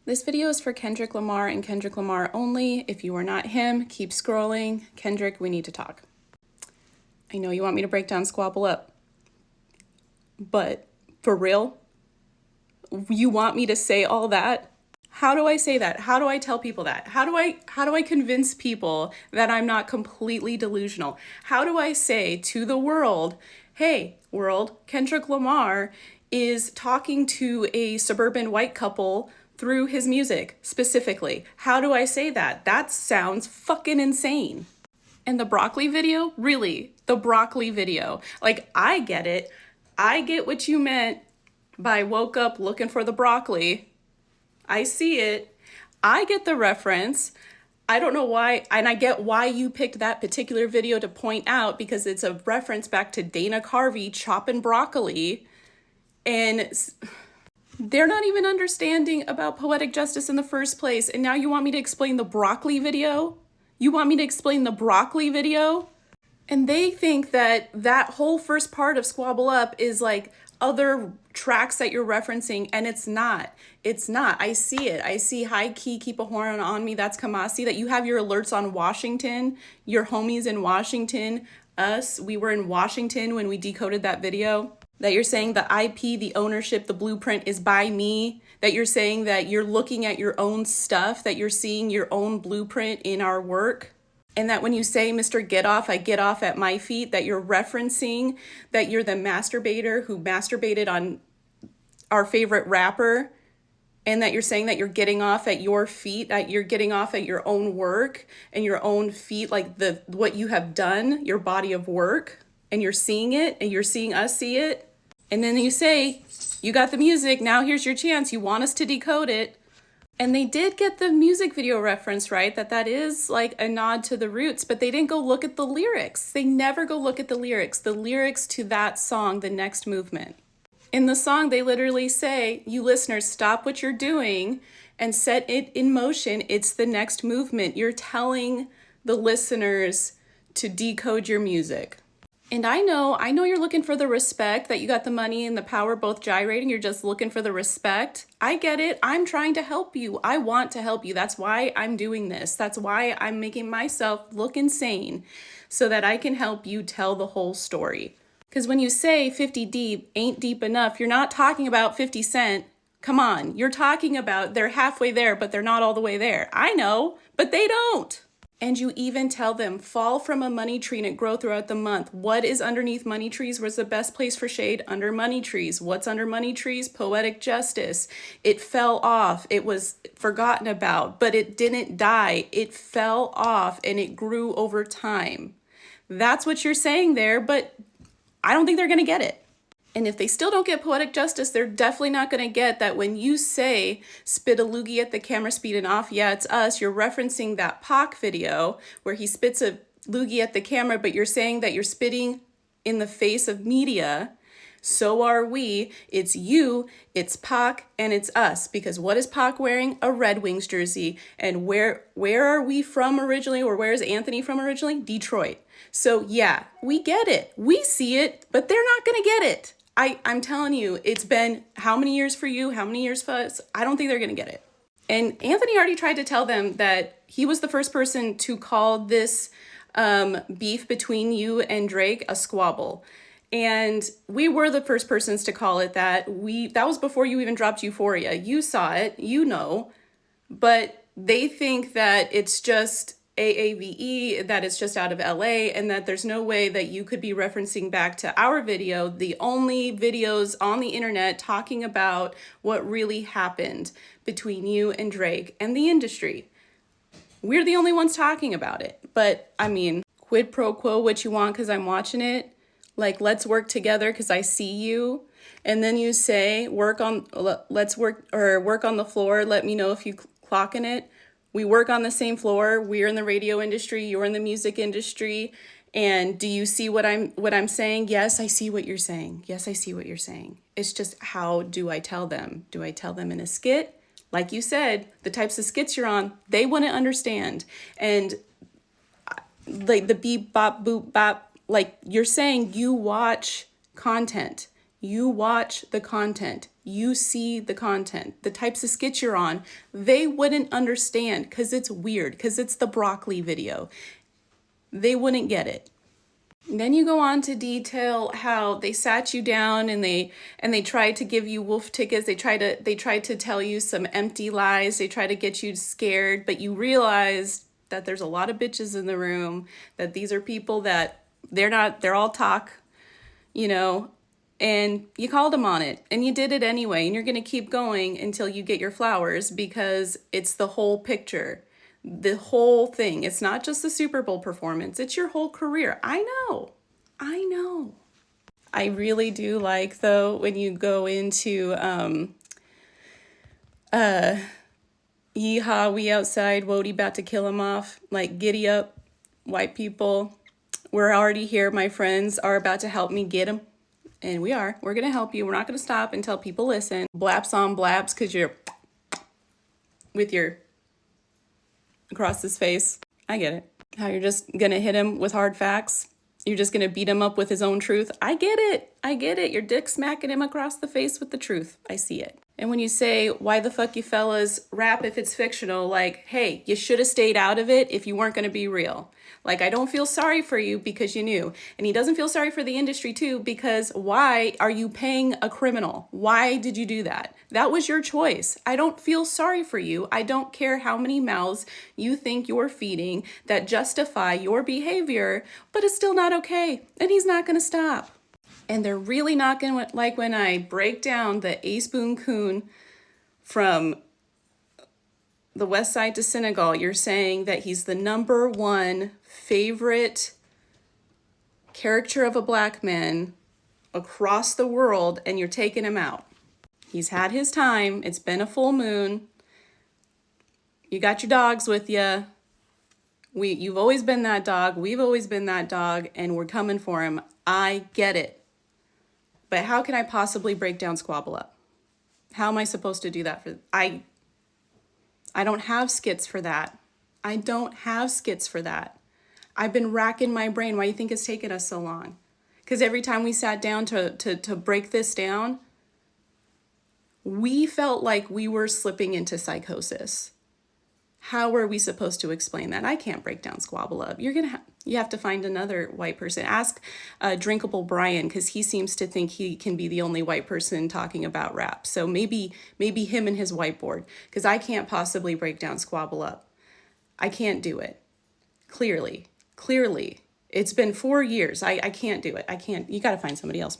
This video is for Kendrick Lamar and Kendrick Lamar only. If you are not him, keep scrolling. Kendrick, we need to talk. I know you want me to break down Squabble Up, but for real? You want me to say all that? How do I say that? How do I tell people that? How do I convince people that I'm not completely delusional? How do I say to the world, hey, world, Kendrick Lamar is talking to a suburban white couple through his music specifically? How do I say that? That sounds fucking insane. And the broccoli video? Really? The broccoli video. Like, I get it. I get what you meant by woke up looking for the broccoli. I see it. I get the reference. I don't know why, and I get why you picked that particular video to point out, because it's a reference back to Dana Carvey chopping broccoli. And they're not even understanding about poetic justice in the first place. And now you want me to explain the broccoli video? You want me to explain the broccoli video? And they think that that whole first part of Squabble Up is like other tracks that you're referencing, and it's not. It's not. I see it. I see High Key, Keep a Horn on Me, that's Kamasi, that you have your alerts on Washington, your homies in Washington, us, we were in Washington when we decoded that video, that you're saying the IP, the ownership, the blueprint is by me, that you're saying that you're looking at your own stuff, that you're seeing your own blueprint in our work. And that when you say, Mr. Get Off, I get off at my feet, that you're referencing that you're the masturbator who masturbated on our favorite rapper, and that you're saying that you're getting off at your feet, that you're getting off at your own work and your own feet, like what you have done, your body of work, and you're seeing it, and you're seeing us see it. And then you say, you got the music, now here's your chance, you want us to decode it. And they did get the music video reference right, that is like a nod to the roots, but they didn't go look at the lyrics. They never go look at the lyrics to that song, The Next Movement. In the song, they literally say, you listeners, stop what you're doing and set it in motion. It's the next movement. You're telling the listeners to decode your music. And I know you're looking for the respect, that you got the money and the power both gyrating. You're just looking for the respect. I get it. I'm trying to help you. I want to help you. That's why I'm doing this. That's why I'm making myself look insane so that I can help you tell the whole story. Because when you say 50 deep ain't deep enough, you're not talking about 50 Cent. Come on. You're talking about they're halfway there, but they're not all the way there. I know, but they don't. And you even tell them, fall from a money tree and it grow throughout the month. What is underneath money trees? Where's the best place for shade? Under money trees. What's under money trees? Poetic justice. It fell off. It was forgotten about, but it didn't die. It fell off and it grew over time. That's what you're saying there, but I don't think they're going to get it. And if they still don't get poetic justice, they're definitely not going to get that when you say spit a loogie at the camera speeding off, yeah, it's us, you're referencing that Pac video where he spits a loogie at the camera, but you're saying that you're spitting in the face of media. So are we. It's you, it's Pac, and it's us. Because what is Pac wearing? A Red Wings jersey. And where are we from originally, or where is Anthony from originally? Detroit. So yeah, we get it. We see it, but they're not going to get it. I'm telling you, it's been how many years for you? How many years for us? I don't think they're going to get it. And Anthony already tried to tell them that he was the first person to call this beef between you and Drake a squabble. And we were the first persons to call it that. That was before you even dropped Euphoria. You saw it, you know, but they think that it's just AAVE, that it's just out of LA, and that there's no way that you could be referencing back to our video, the only videos on the internet talking about what really happened between you and Drake and the industry. We're the only ones talking about it. But I mean, quid pro quo what you want because I'm watching it. Like, let's work together because I see you. And then you say, let's work on the floor. Let me know if you clocking it. We work on the same floor. We're in the radio industry. You're in the music industry. And do you see what I'm saying? Yes, I see what you're saying. Yes, I see what you're saying. It's just, how do I tell them? Do I tell them in a skit? Like you said, the types of skits you're on, they wouldn't understand. And like the beep, bop, boop, bop, like you're saying, you watch content. You watch the content. You see the content. The types of skits you're on, they wouldn't understand because it's weird, because it's the broccoli video. They wouldn't get it. And then you go on to detail how they sat you down and they tried to give you wolf tickets. They tried to tell you some empty lies. They try to get you scared, but you realize that there's a lot of bitches in the room, that these are people that they're all talk, and you called them on it and you did it anyway. And you're going to keep going until you get your flowers because it's the whole picture. The whole thing. It's not just the Super Bowl performance. It's your whole career. I know. I really do like, though, when you go into yeehaw, we outside, Wody about to kill him off. Like, giddy up, white people. We're already here. My friends are about to help me get him. And we're going to help you. We're not going to stop until people listen. Blaps on blaps because you're with your across his face. I get it. How you're just going to hit him with hard facts. You're just going to beat him up with his own truth. I get it. You're dick smacking him across the face with the truth. I see it. And when you say, why the fuck you fellas rap if it's fictional? Like, hey, you should have stayed out of it if you weren't going to be real. Like, I don't feel sorry for you because you knew. And he doesn't feel sorry for the industry too, because why are you paying a criminal? Why did you do that? That was your choice. I don't feel sorry for you. I don't care how many mouths you think you're feeding that justify your behavior, but it's still not okay. And he's not going to stop. And they're really not going to, like when I break down the Ace Boon Coon from the West Side to Senegal, you're saying that he's the #1 favorite character of a black man across the world, and you're taking him out. He's had his time. It's been a full moon. You got your dogs with you. You've always been that dog. We've always been that dog, and we're coming for him. I get it. But how can I possibly break down Squabble Up? How am I supposed to do that? I don't have skits for that. I've been racking my brain. Why do you think it's taken us so long? Because every time we sat down to break this down, we felt like we were slipping into psychosis. How are we supposed to explain that? I can't break down Squabble Up. You have to find another white person. Ask Drinkable Brian, because he seems to think he can be the only white person talking about rap. So maybe him and his whiteboard, because I can't possibly break down Squabble Up. I can't do it. Clearly. It's been 4 years. I can't do it. You got to find somebody else.